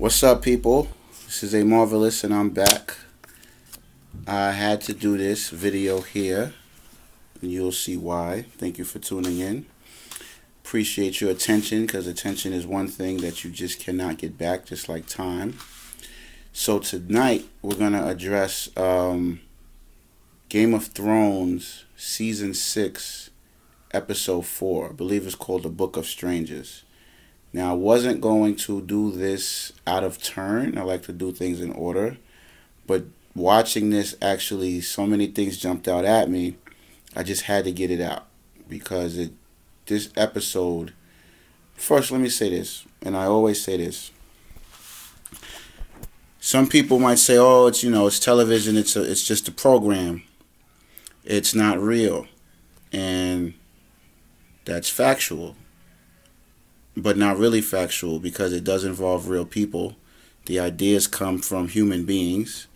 What's up, people? This is a Marvelous, and I'm back. I had to do this video here, and you'll see why. Thank you for tuning in. Appreciate your attention, because attention is one thing that you just cannot get back, just like time. So tonight we're gonna address Game of Thrones season 6, episode 4. I believe it's called The Book of Strangers. Now, I wasn't going to do this out of turn. I like to do things in order. But watching this, actually, so many things jumped out at me. I just had to get it out. Because this episode... First, let me say this. And I always say this. Some people might say, oh, it's television. It's just a program. It's not real. And that's factual. But not really factual, because it does involve real people. The ideas come from human beings,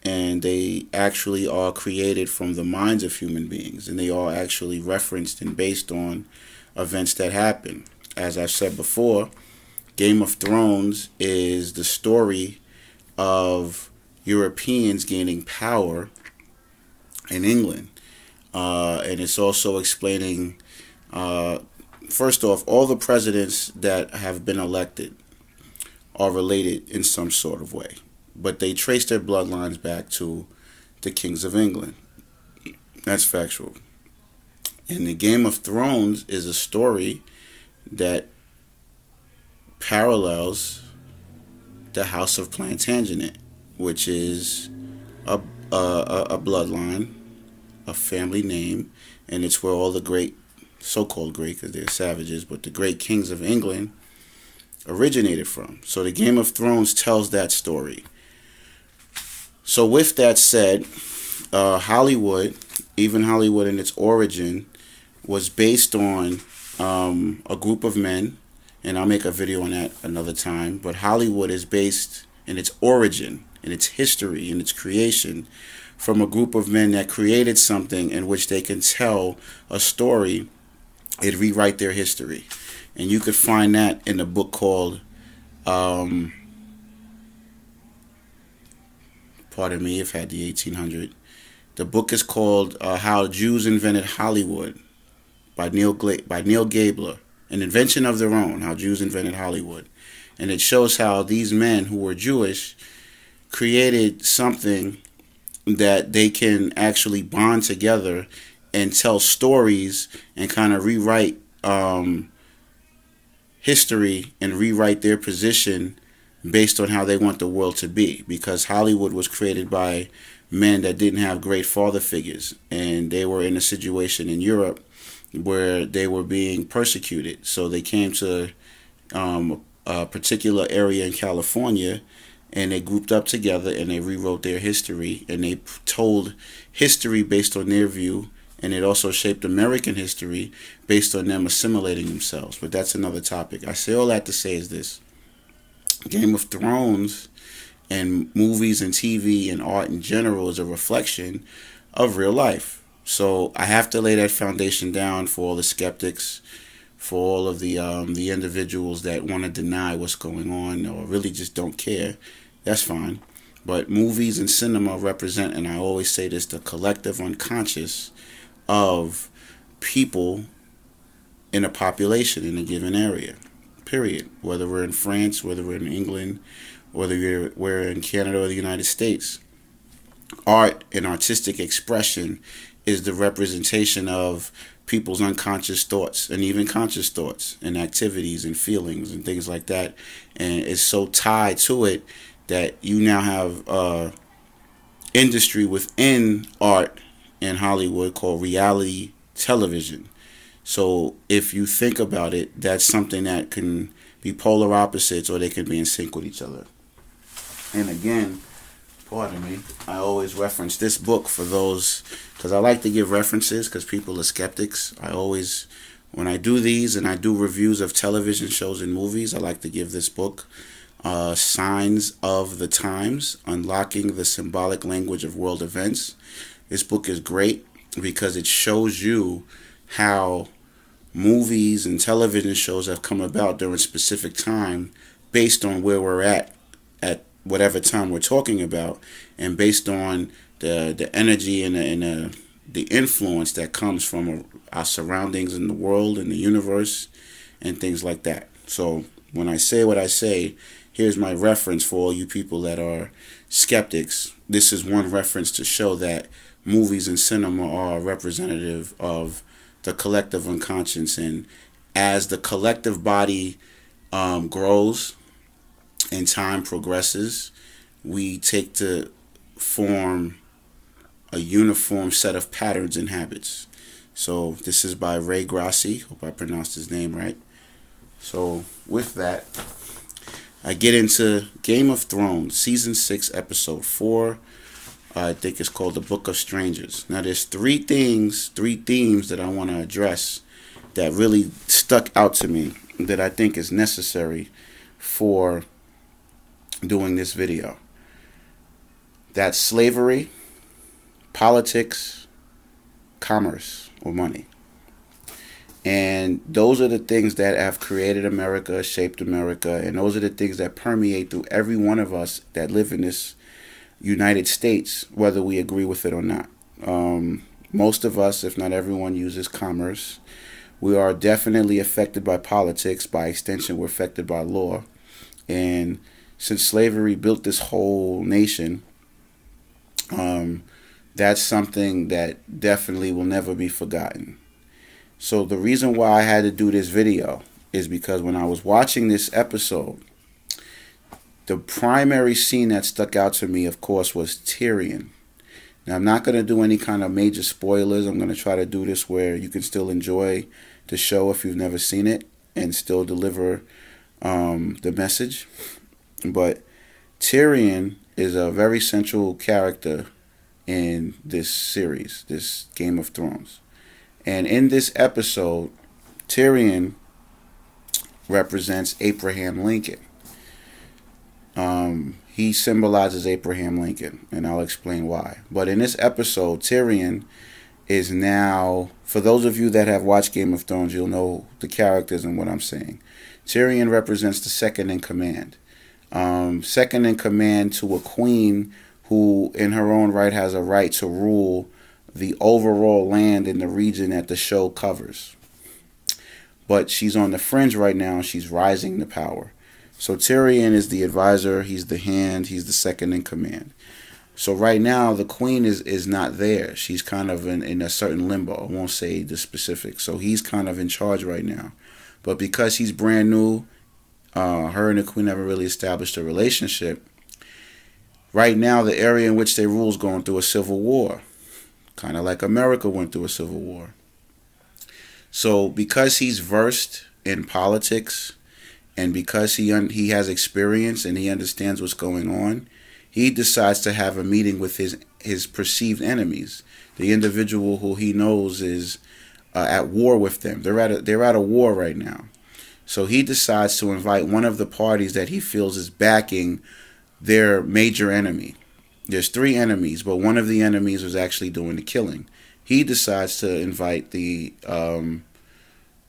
and they actually are created from the minds of human beings, and they are actually referenced and based on events that happen. As I've said before, Game of Thrones is the story of Europeans gaining power in England, and it's also explaining first off, all the presidents that have been elected are related in some sort of way. But they trace their bloodlines back to the kings of England. That's factual. And the Game of Thrones is a story that parallels the House of Plantagenet, which is a bloodline, a family name, and it's where all the great, so-called great, because they're savages, but the great kings of England originated from. So the Game of Thrones tells that story. So with that said, Hollywood, even Hollywood in its origin, was based on a group of men, and I'll make a video on that another time, but Hollywood is based in its origin, in its history, in its creation, from a group of men that created something in which they can tell a story and rewrite their history. And you could find that in a book called, pardon me if I had the 1800. The book is called How Jews Invented Hollywood by Neil Gabler. An Invention of Their Own, How Jews Invented Hollywood. And it shows how these men who were Jewish created something that they can actually bond together and tell stories and kind of rewrite history and rewrite their position based on how they want the world to be. Because Hollywood was created by men that didn't have great father figures, and they were in a situation in Europe where they were being persecuted. So they came to a particular area in California, and they grouped up together and they rewrote their history, and they told history based on their view. And it also shaped American history based on them assimilating themselves. But that's another topic. I say all that to say is this. Game of Thrones and movies and TV and art in general is a reflection of real life. So I have to lay that foundation down for all the skeptics, for all of the individuals that want to deny what's going on or really just don't care. That's fine. But movies and cinema represent, and I always say this, the collective unconscious of people in a population in a given area, period. Whether we're in France, whether we're in England, whether we're in Canada or the United States. Art and artistic expression is the representation of people's unconscious thoughts and even conscious thoughts and activities and feelings and things like that. And it's so tied to it that you now have industry within art in Hollywood called reality television. So if you think about it, that's something that can be polar opposites, or they can be in sync with each other. And again, pardon me, I always reference this book for those, because I like to give references because people are skeptics. When I do these and I do reviews of television shows and movies, I like to give this book, Signs of the Times, Unlocking the Symbolic Language of World Events. This book is great because it shows you how movies and television shows have come about during a specific time based on where we're at at whatever time we're talking about, and based on the energy and the influence that comes from our surroundings in the world and the universe and things like that. So when I say what I say, here's my reference for all you people that are skeptics. This is one reference to show that movies and cinema are representative of the collective unconscious, and as the collective body grows and time progresses, we take to form a uniform set of patterns and habits. So this is by Ray Grassi. Hope I pronounced his name right. So with that, I get into Game of Thrones, Season 6, Episode 4. I think it's called The Book of Strangers. Now there's three themes that I want to address that really stuck out to me that I think is necessary for doing this video. That's slavery, politics, commerce, or money. And those are the things that have created America, shaped America, and those are the things that permeate through every one of us that live in this United States, whether we agree with it or not. Most of us, if not everyone, uses commerce. We are definitely affected by politics. By extension, we're affected by law. And since slavery built this whole nation, that's something that definitely will never be forgotten. So the reason why I had to do this video is because when I was watching this episode, the primary scene that stuck out to me, of course, was Tyrion. Now, I'm not going to do any kind of major spoilers. I'm going to try to do this where you can still enjoy the show if you've never seen it and still deliver the message. But Tyrion is a very central character in this series, this Game of Thrones. And in this episode, Tyrion represents Abraham Lincoln. He symbolizes Abraham Lincoln, and I'll explain why. But in this episode, Tyrion is now, for those of you that have watched Game of Thrones, you'll know the characters and what I'm saying. Tyrion represents the second in command. Second in command to a queen who, in her own right, has a right to rule the overall land in the region that the show covers. But she's on the fringe right now. She's rising to power. So Tyrion is the advisor. He's the hand. He's the second in command. So right now, the queen is not there. She's kind of in a certain limbo. I won't say the specifics. So he's kind of in charge right now. But because he's brand new, her and the queen haven't really established a relationship. Right now, the area in which they rule is going through a civil war. Kind of like America went through a civil war. So because he's versed in politics and because he has experience and he understands what's going on, he decides to have a meeting with his perceived enemies, the individual who he knows is at war with them. They're at a war right now. So he decides to invite one of the parties that he feels is backing their major enemy. There's three enemies, but one of the enemies was actually doing the killing. He decides to invite the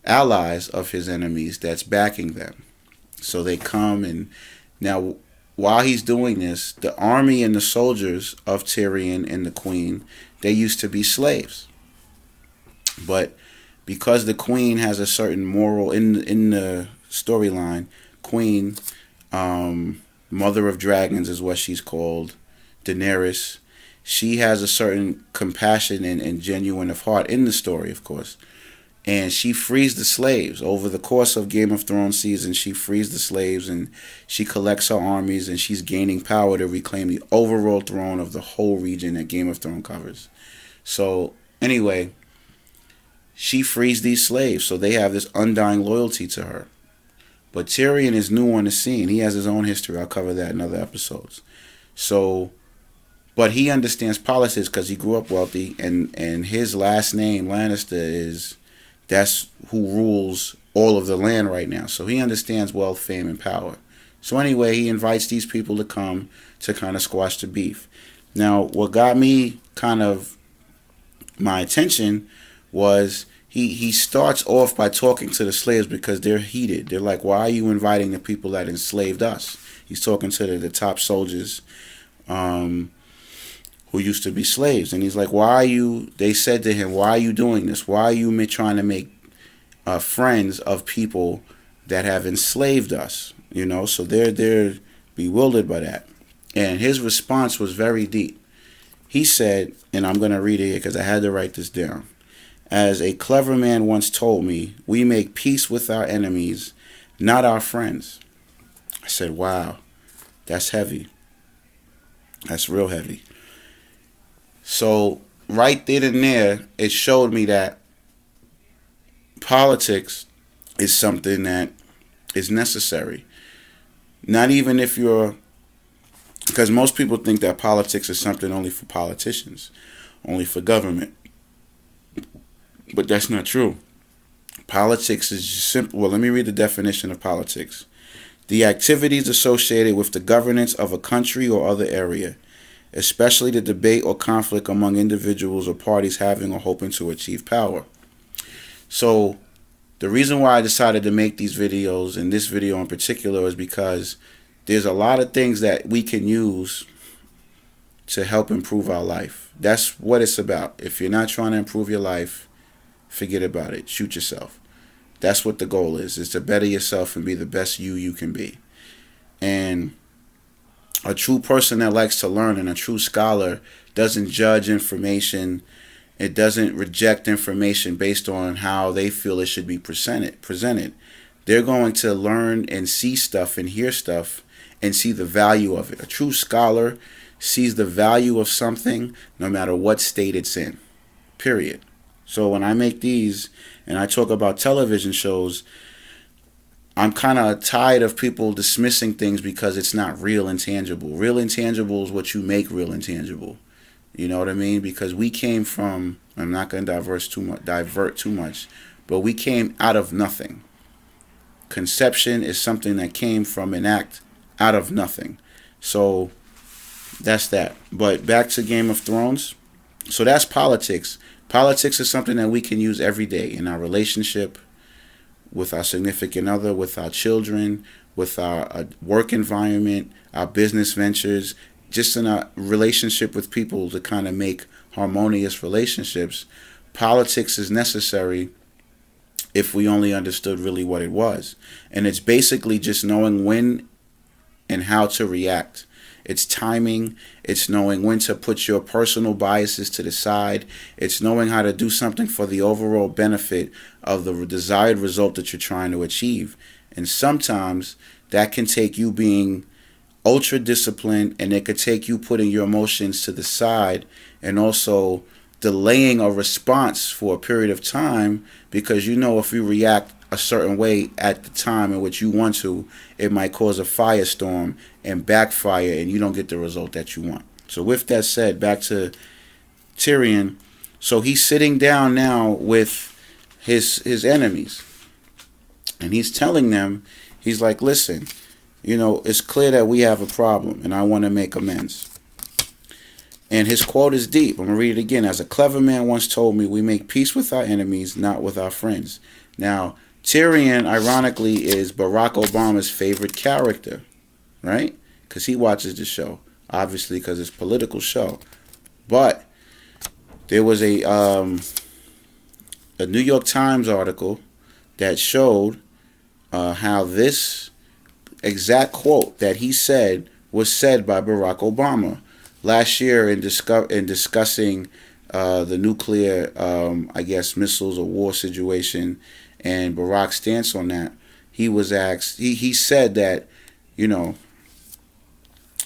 allies of his enemies that's backing them. So they come, and now while he's doing this, the army and the soldiers of Tyrion and the queen, they used to be slaves. But because the queen has a certain moral in the storyline, queen, mother of dragons is what she's called, Daenerys, she has a certain compassion and genuine of heart in the story, of course. And she frees the slaves. Over the course of Game of Thrones season, she frees the slaves and she collects her armies and she's gaining power to reclaim the overall throne of the whole region that Game of Thrones covers. So anyway, she frees these slaves, so they have this undying loyalty to her. But Tyrion is new on the scene. He has his own history. I'll cover that in other episodes. So, but he understands politics because he grew up wealthy, and his last name, Lannister, that's who rules all of the land right now. So he understands wealth, fame, and power. So anyway, he invites these people to come to kind of squash the beef. Now, what got me kind of my attention was he starts off by talking to the slaves because they're heated. They're like, why are you inviting the people that enslaved us? He's talking to the top soldiers who used to be slaves. And he's like, why are you, they said to him, why are you doing this? Why are you trying to make friends of people that have enslaved us? You know, so they're bewildered by that. And his response was very deep. He said, and I'm going to read it here because I had to write this down. As a clever man once told me, we make peace with our enemies, not our friends. I said, wow, that's heavy. That's real heavy. So right then and there, it showed me that politics is something that is necessary. Not even if you're, because most people think that politics is something only for politicians, only for government. But that's not true. Politics is just simple. Well, let me read the definition of politics. The activities associated with the governance of a country or other area, especially the debate or conflict among individuals or parties having or hoping to achieve power. So the reason why I decided to make these videos, and this video in particular, is because there's a lot of things that we can use to help improve our life. That's what it's about. If you're not trying to improve your life, forget about it. Shoot yourself. That's what the goal is to better yourself and be the best you can be. And a true person that likes to learn and a true scholar doesn't judge information. It doesn't reject information based on how they feel it should be presented. They're going to learn and see stuff and hear stuff and see the value of it. A true scholar sees the value of something no matter what state it's in. Period. So when I make these and I talk about television shows, I'm kind of tired of people dismissing things because it's not real and tangible. Real and tangible is what you make real and tangible. You know what I mean? Because we came from, I'm not going to divert too much, but we came out of nothing. Conception is something that came from an act out of nothing. So that's that. But back to Game of Thrones. So that's politics. Politics is something that we can use every day in our relationship, with our significant other, with our children, with our work environment, our business ventures, just in our relationship with people to kind of make harmonious relationships. Politics is necessary if we only understood really what it was. And it's basically just knowing when and how to react. It's timing. It's knowing when to put your personal biases to the side. It's knowing how to do something for the overall benefit of the desired result that you're trying to achieve. And sometimes that can take you being ultra disciplined, and it could take you putting your emotions to the side and also delaying a response for a period of time, because you know if you react a certain way at the time in which you want to, it might cause a firestorm and backfire and you don't get the result that you want. So with that said, back to Tyrion. So he's sitting down now with his enemies and he's telling them, he's like, listen, you know, it's clear that we have a problem and I want to make amends. And his quote is deep. I'm going to read it again. As a clever man once told me, we make peace with our enemies, not with our friends. Now, Tyrion, ironically, is Barack Obama's favorite character, right? Because he watches the show, obviously, because it's a political show. But there was a New York Times article that showed how this exact quote that he said was said by Barack Obama last year in discussing the nuclear, missiles or war situation, and Barack's stance on that. He was asked. He said that, you know,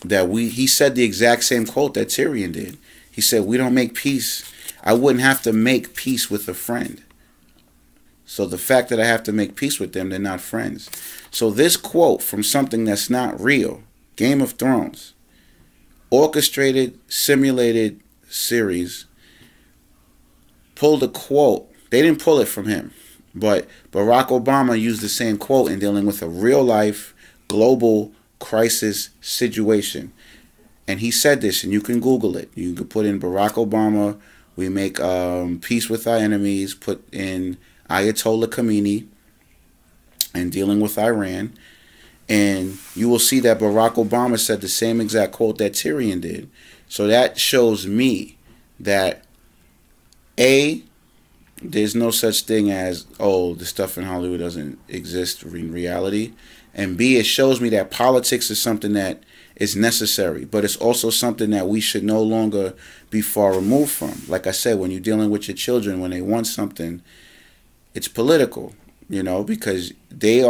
he said the exact same quote that Tyrion did. He said, "We don't make peace. I wouldn't have to make peace with a friend. So the fact that I have to make peace with them, they're not friends." So this quote from something that's not real, Game of Thrones, orchestrated, simulated series, pulled a quote. They didn't pull it from him, but Barack Obama used the same quote in dealing with a real-life global crisis situation. And he said this, and you can Google it. You can put in Barack Obama, we make peace with our enemies, put in Ayatollah Khomeini and dealing with Iran, And you will see that Barack Obama said the same exact quote that Tyrion did. So that shows me that A, there's no such thing as, oh, the stuff in Hollywood doesn't exist in reality. And B, it shows me that politics is something that is necessary, but it's also something that we should no longer be far removed from. Like I said, when you're dealing with your children, when they want something, it's political, because they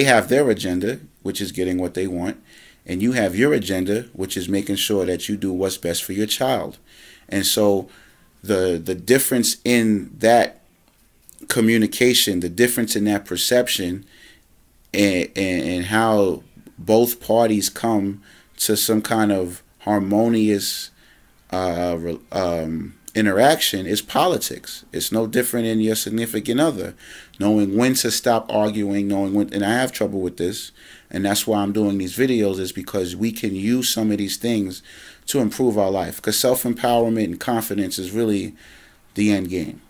have their agenda, which is getting what they want, and you have your agenda, which is making sure that you do what's best for your child. And so the difference in that communication, the difference in that perception, and how both parties come to some kind of harmonious interaction is politics. It's no different in your significant other. Knowing when to stop arguing, knowing when, and I have trouble with this, and that's why I'm doing these videos, is because we can use some of these things to improve our life. Because self-empowerment and confidence is really the end game.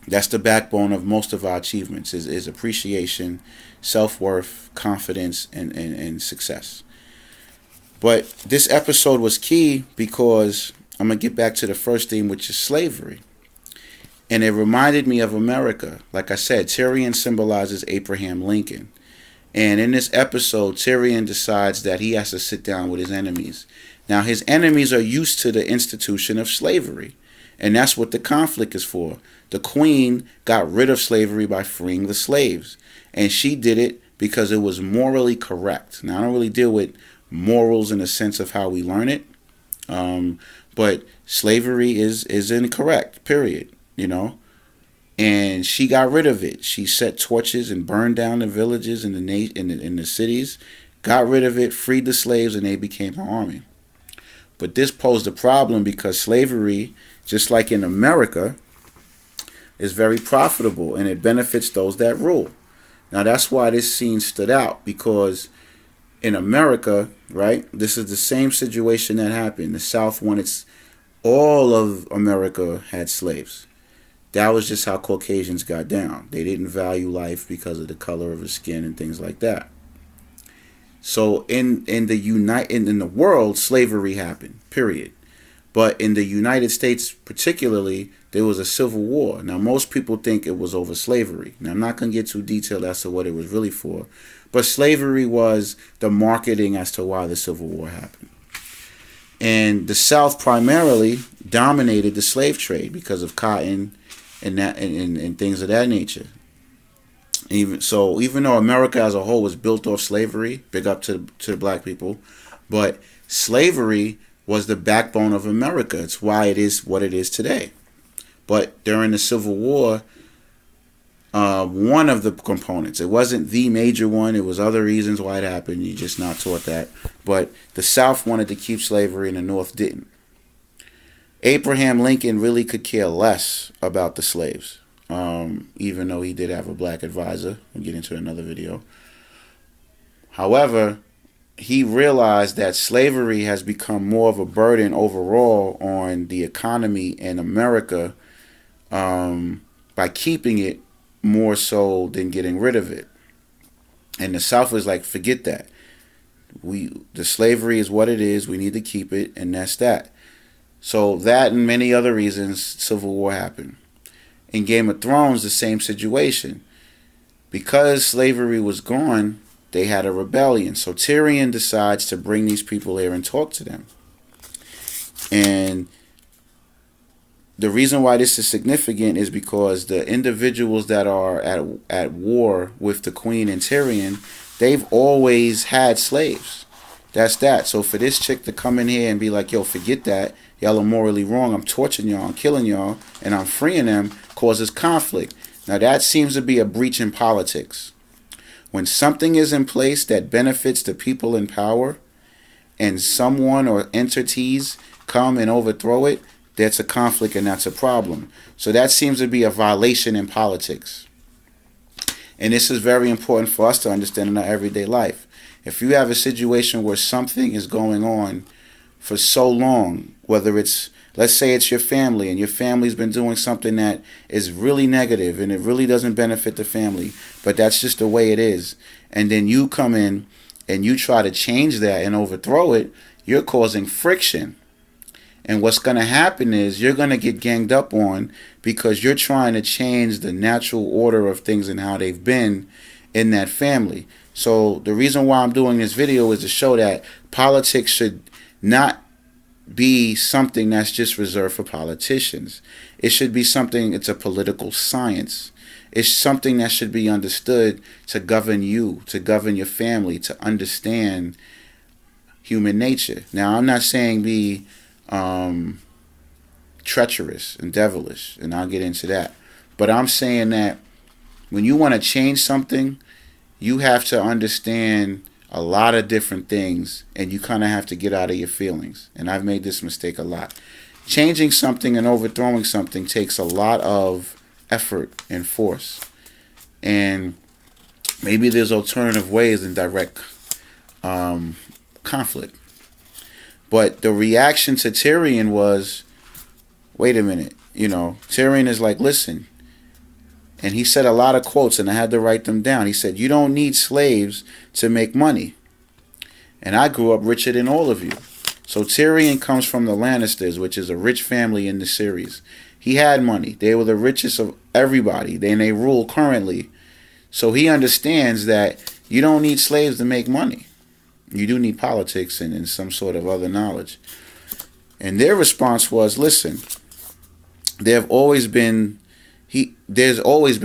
That's the backbone of most of our achievements, is appreciation, self-worth, confidence, and success. But this episode was key because I'm going to get back to the first theme, which is slavery. And it reminded me of America. Like I said, Tyrion symbolizes Abraham Lincoln. And in this episode, Tyrion decides that he has to sit down with his enemies. Now, his enemies are used to the institution of slavery. And that's what the conflict is for. The queen got rid of slavery by freeing the slaves. And she did it because it was morally correct. Now, I don't really deal with morals in the sense of how we learn it. But slavery is incorrect, period, And she got rid of it. She set torches and burned down the villages in the cities, got rid of it, freed the slaves, and they became her army. But this posed a problem because slavery, just like in America, is very profitable and it benefits those that rule. Now that's why this scene stood out, because in America, right, this is the same situation that happened. The South wanted, all of America had slaves. That was just how Caucasians got down. They didn't value life because of the color of his skin and things like that. So in the world, slavery happened, period. But in the United States particularly, there was a civil war. Now, most people think it was over slavery. Now, I'm not going to get too detailed as to what it was really for. But slavery was the marketing as to why the Civil War happened. And the South primarily dominated the slave trade because of cotton and things of that nature. Even though America as a whole was built off slavery, big up to the black people, but slavery was the backbone of America. It's why it is what it is today. But during the Civil War, one of the components, it wasn't the major one, it was other reasons why it happened, you're just not taught that, but the South wanted to keep slavery and the North didn't. Abraham Lincoln really could care less about the slaves, even though he did have a black advisor. We'll get into another video. However, he realized that slavery has become more of a burden overall on the economy in America by keeping it more so than getting rid of it. And the South was like, forget that. The slavery is what it is. We need to keep it, and that's that. So that and many other reasons, Civil War happened. In Game of Thrones, the same situation. Because slavery was gone, they had a rebellion. So Tyrion decides to bring these people here and talk to them. And the reason why this is significant is because the individuals that are at war with the Queen and Tyrion, they've always had slaves. That's that. So for this chick to come in here and be like, yo, forget that. Y'all are morally wrong. I'm torturing y'all. I'm killing y'all. And I'm freeing them, causes conflict. Now that seems to be a breach in politics. When something is in place that benefits the people in power and someone or entities come and overthrow it, that's a conflict and that's a problem. So that seems to be a violation in politics. And this is very important for us to understand in our everyday life. If you have a situation where something is going on for so long, whether it's, let's say it's your family and your family's been doing something that is really negative and it really doesn't benefit the family, but that's just the way it is. And then you come in and you try to change that and overthrow it, you're causing friction. And what's going to happen is you're going to get ganged up on because you're trying to change the natural order of things and how they've been in that family. So the reason why I'm doing this video is to show that politics should not be something that's just reserved for politicians. It should be something, it's a political science. It's something that should be understood to govern you, to govern your family, to understand human nature. Now, I'm not saying be treacherous and devilish, and I'll get into that. But I'm saying that when you want to change something, you have to understand a lot of different things, and you kind of have to get out of your feelings. And I've made this mistake a lot. Changing something and overthrowing something takes a lot of effort and force. And maybe there's alternative ways in direct conflict. But the reaction to Tyrion was, wait a minute, Tyrion is like, listen. And he said a lot of quotes, and I had to write them down. He said, you don't need slaves to make money. And I grew up richer than all of you. So Tyrion comes from the Lannisters, which is a rich family in the series. He had money. They were the richest of everybody. And they rule currently. So he understands that you don't need slaves to make money. You do need politics and some sort of other knowledge. And their response was, listen, there's always been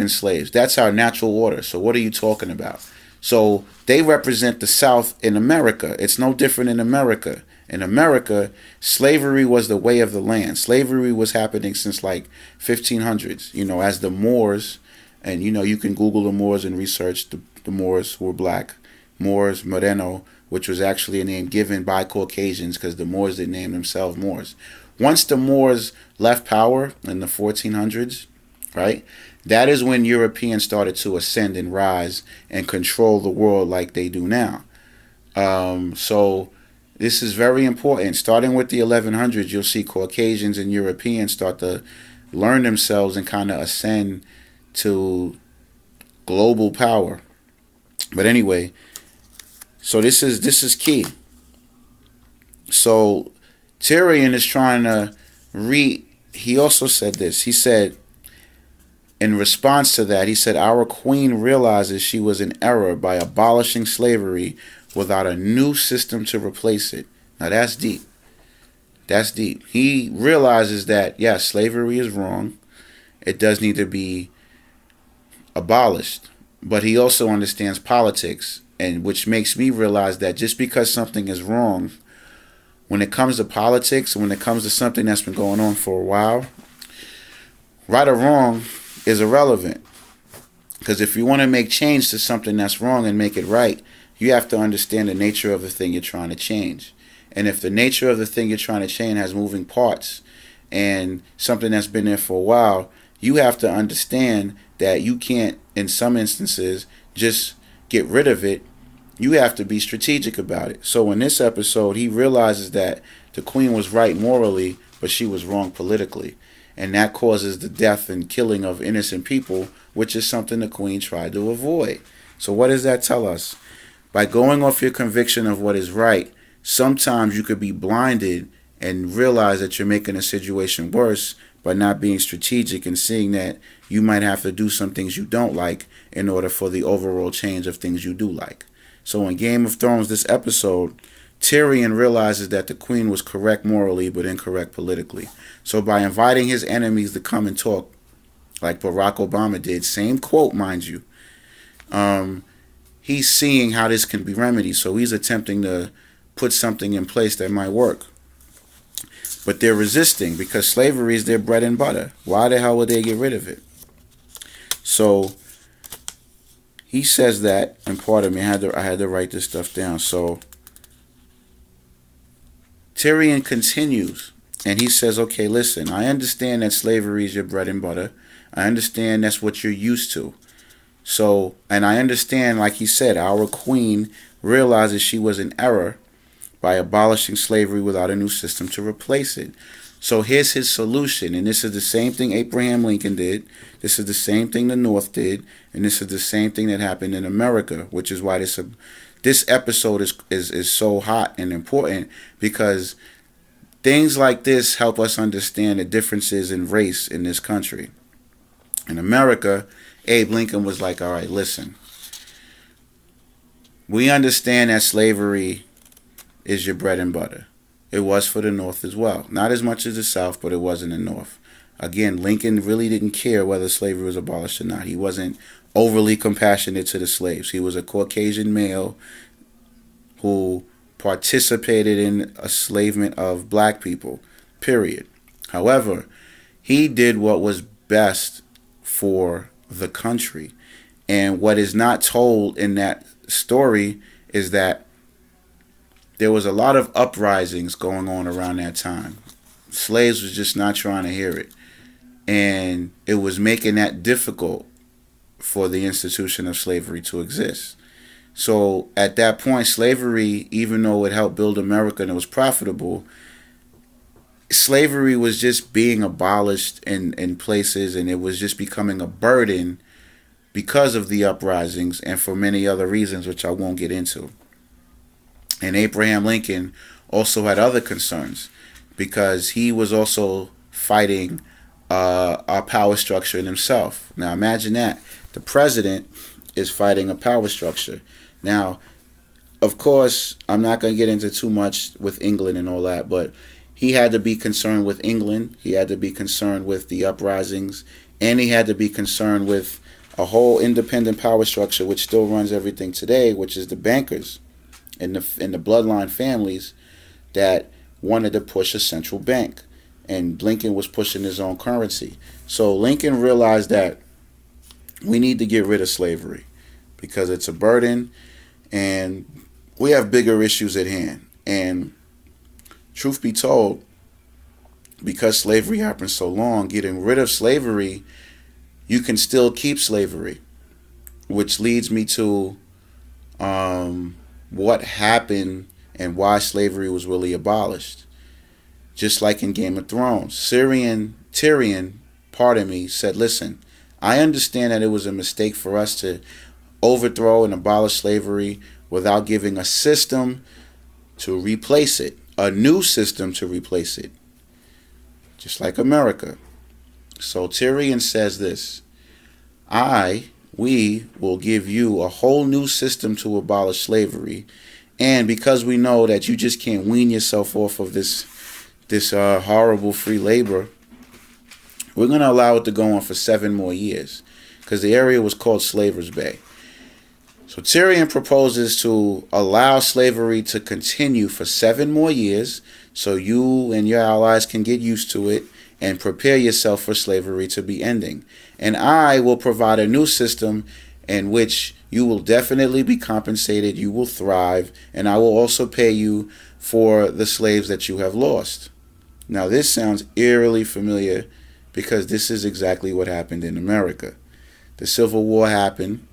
slaves. That's our natural order. So what are you talking about? So they represent the South in America. It's no different in America. In America, slavery was the way of the land. Slavery was happening since like 1500s, as the Moors, and you can Google the Moors and research the Moors who were black. Moors, Moreno, which was actually a name given by Caucasians because the Moors didn't name themselves Moors. Once the Moors left power in the 1400s, right, that is when Europeans started to ascend and rise and control the world like they do now. So this is very important. Starting with the 1100s, you'll see Caucasians and Europeans start to learn themselves and kind of ascend to global power. But anyway, so this is key. So Tyrion is trying to he also said this. He said, in response to that, he said, our queen realizes she was in error by abolishing slavery without a new system to replace it. Now that's deep. That's deep. He realizes that, yes, slavery is wrong. It does need to be abolished. But he also understands politics, and which makes me realize that just because something is wrong, when it comes to politics, when it comes to something that's been going on for a while, right or wrong is irrelevant. Because if you want to make change to something that's wrong and make it right, you have to understand the nature of the thing you're trying to change. And if the nature of the thing you're trying to change has moving parts and something that's been there for a while, you have to understand that you can't, in some instances, just get rid of it. You have to be strategic about it. So in this episode, he realizes that the queen was right morally, but she was wrong politically. And that causes the death and killing of innocent people, which is something the queen tried to avoid. So what does that tell us? By going off your conviction of what is right, sometimes you could be blinded and realize that you're making a situation worse by not being strategic and seeing that you might have to do some things you don't like in order for the overall change of things you do like. So in Game of Thrones, this episode, Tyrion realizes that the queen was correct morally but incorrect politically. So by inviting his enemies to come and talk, like Barack Obama did, same quote, mind you, he's seeing how this can be remedied. So he's attempting to put something in place that might work. But they're resisting because slavery is their bread and butter. Why the hell would they get rid of it? So he says that, and pardon me, I had to write this stuff down. So Tyrion continues, and he says, okay, listen, I understand that slavery is your bread and butter. I understand that's what you're used to. So, and I understand, like he said, our queen realizes she was in error by abolishing slavery without a new system to replace it. So here's his solution, and this is the same thing Abraham Lincoln did. This is the same thing the North did, and this is the same thing that happened in America, which is why this this episode is so hot and important because things like this help us understand the differences in race in this country. In America, Abe Lincoln was like, all right, listen, we understand that slavery is your bread and butter. It was for the North as well. Not as much as the South, but it was in the North. Again, Lincoln really didn't care whether slavery was abolished or not. He wasn't overly compassionate to the slaves. He was a Caucasian male who participated in enslavement of black people, period. However, he did what was best for the country. And what is not told in that story is that there was a lot of uprisings going on around that time. Slaves was just not trying to hear it. And it was making that difficult for the institution of slavery to exist. So at that point, slavery, even though it helped build America and it was profitable, slavery was just being abolished in places, and it was just becoming a burden because of the uprisings and for many other reasons, which I won't get into. And Abraham Lincoln also had other concerns because he was also fighting our power structure in himself. Now imagine that. The president is fighting a power structure. Now, of course, I'm not going to get into too much with England and all that, but he had to be concerned with England. He had to be concerned with the uprisings, and he had to be concerned with a whole independent power structure which still runs everything today, which is the bankers and the bloodline families that wanted to push a central bank. And Lincoln was pushing his own currency. So Lincoln realized that we need to get rid of slavery because it's a burden and we have bigger issues at hand. And truth be told, because slavery happened so long, getting rid of slavery, you can still keep slavery, which leads me to what happened and why slavery was really abolished. Just like in Game of Thrones, Tyrion, said, listen, I understand that it was a mistake for us to overthrow and abolish slavery without giving a system to replace it, a new system to replace it, just like America. So Tyrion says this, we will give you a whole new system to abolish slavery, and because we know that you just can't wean yourself off of this horrible free labor, we're going to allow it to go on for 7 more years because the area was called Slaver's Bay. So Tyrion proposes to allow slavery to continue for 7 more years so you and your allies can get used to it and prepare yourself for slavery to be ending. And I will provide a new system in which you will definitely be compensated, you will thrive, and I will also pay you for the slaves that you have lost. Now this sounds eerily familiar because this is exactly what happened in America. The Civil War happened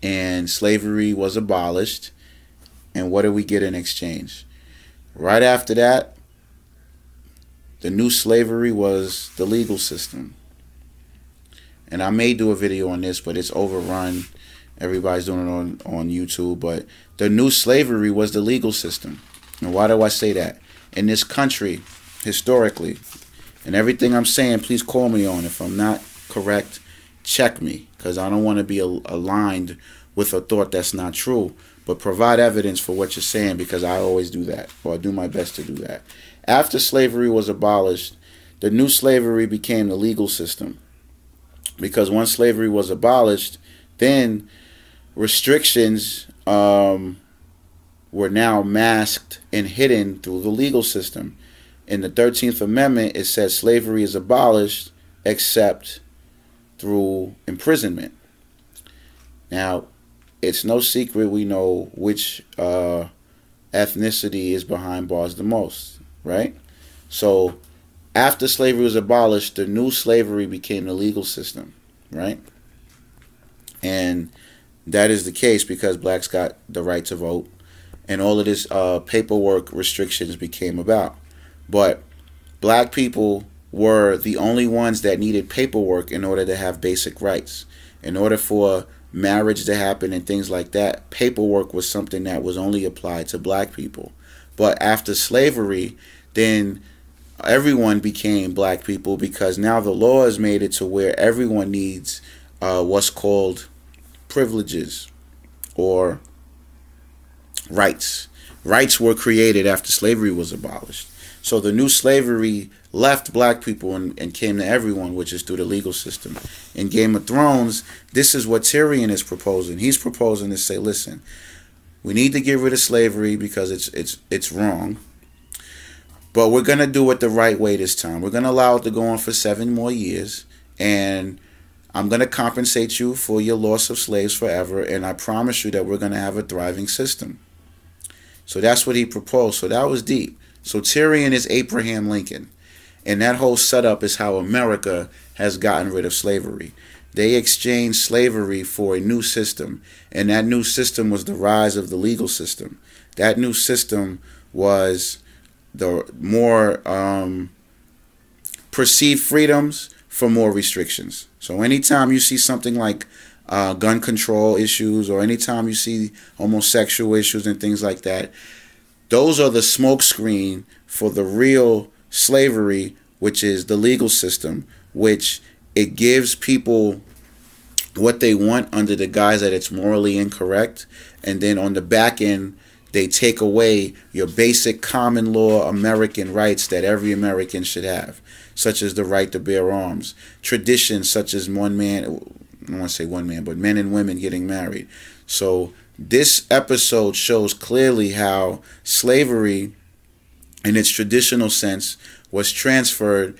and slavery was abolished, and what did we get in exchange? Right after that, the new slavery was the legal system. And I may do a video on this, but it's overrun. Everybody's doing it on YouTube. But the new slavery was the legal system. And why do I say that? In this country, historically, and everything I'm saying, please call me on. If I'm not correct, check me, because I don't want to be aligned with a thought that's not true. But provide evidence for what you're saying, because I always do that, or I do my best to do that. After slavery was abolished, the new slavery became the legal system. Because once slavery was abolished, then restrictions were now masked and hidden through the legal system. In the 13th Amendment, it says slavery is abolished except through imprisonment. Now, it's no secret we know which ethnicity is behind bars the most, right? So after slavery was abolished, the new slavery became the legal system, right? And that is the case because blacks got the right to vote, and all of this paperwork restrictions became about. But black people were the only ones that needed paperwork in order to have basic rights. In order for marriage to happen and things like that, paperwork was something that was only applied to black people. But after slavery, then everyone became black people because now the law has made it to where everyone needs what's called privileges or rights. Rights were created after slavery was abolished. So the new slavery left black people and came to everyone, which is through the legal system. In Game of Thrones, this is what Tyrion is proposing. He's proposing to say, listen, we need to get rid of slavery because it's wrong. But we're gonna do it the right way this time. We're gonna allow it to go on for 7 more years, and I'm gonna compensate you for your loss of slaves forever, and I promise you that we're gonna have a thriving system. So that's what he proposed. So that was deep. So Tyrion is Abraham Lincoln, and that whole setup is how America has gotten rid of slavery. They exchanged slavery for a new system, and that new system was the rise of the legal system. That new system was the more perceived freedoms for more restrictions. So anytime you see something like gun control issues, or anytime you see homosexual issues and things like that, those are the smokescreen for the real slavery, which is the legal system, which it gives people what they want under the guise that it's morally incorrect, and then on the back end they take away your basic common law American rights that every American should have, such as the right to bear arms, traditions such as one man, I don't want to say one man, but men and women getting married. So this episode shows clearly how slavery in its traditional sense was transferred